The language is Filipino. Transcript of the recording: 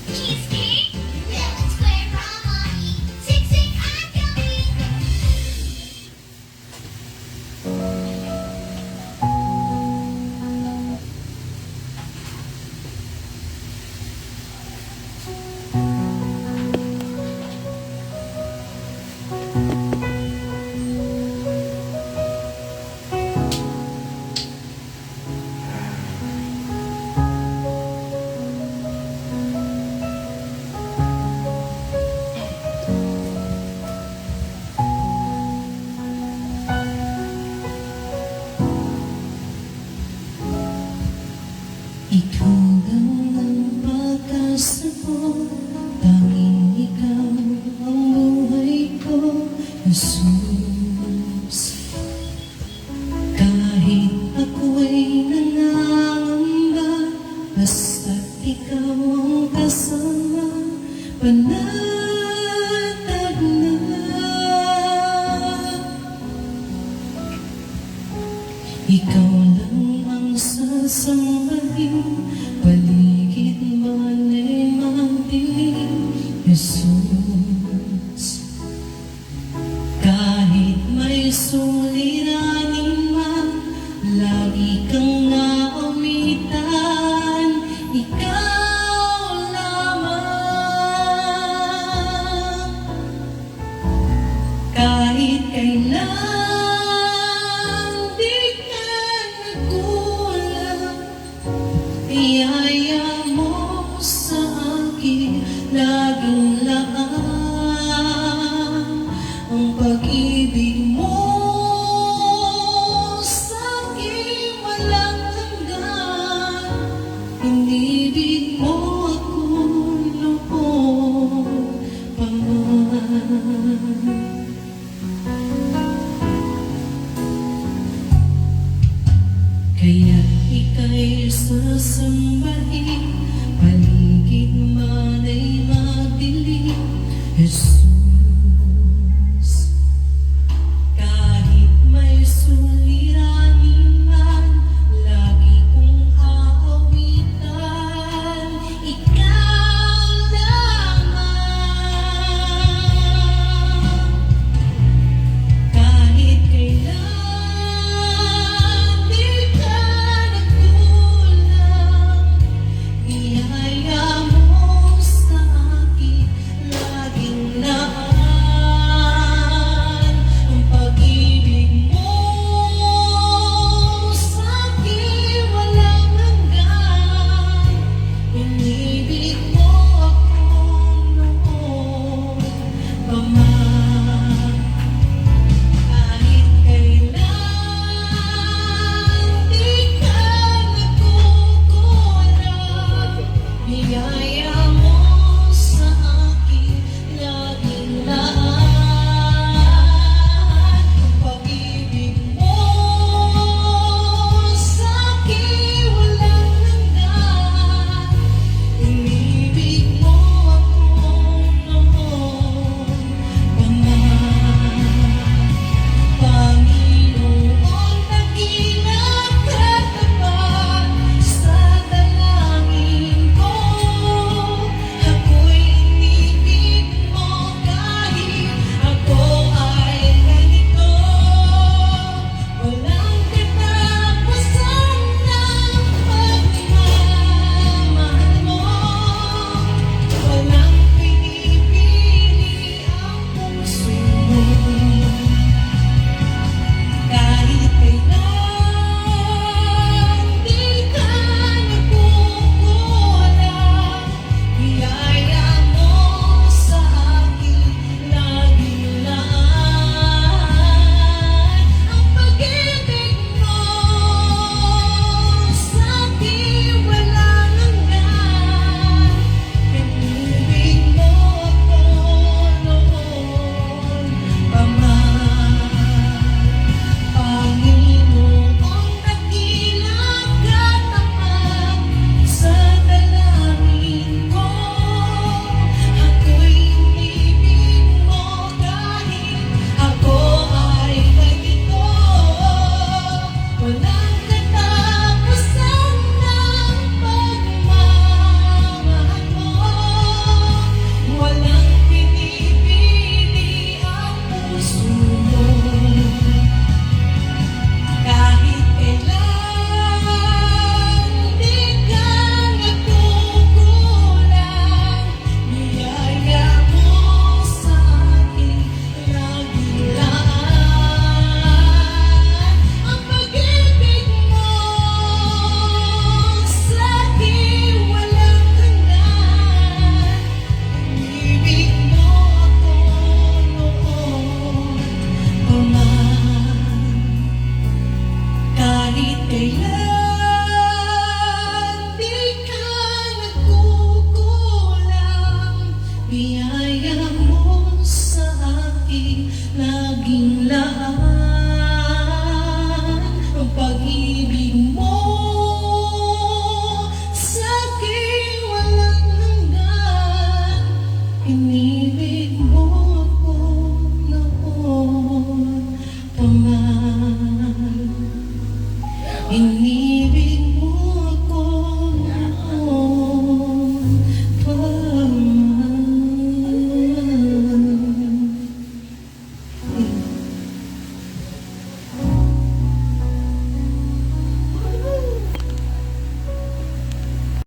Cheesecake, lemon square from mommy. Siksik at yummy. Ikaw lang ang pag-asa ko, tanging ikaw ang buhay ko, Jesus. Kahit ako'y nangangamba, basta't ikaw ang kasama, panatag na. Ikaw lang ang sasambahin, paligid man ay magdilim, Jesus. Kahit may suliranin man, lagi kang naamitan, ikaw lamang. Kahit kailan biyaya mo sa akin, laging laan ang pag-ibig mo sa akin, walang hanggan. Inibig mo ako noon pa man. Kaya ika'y sasambahin,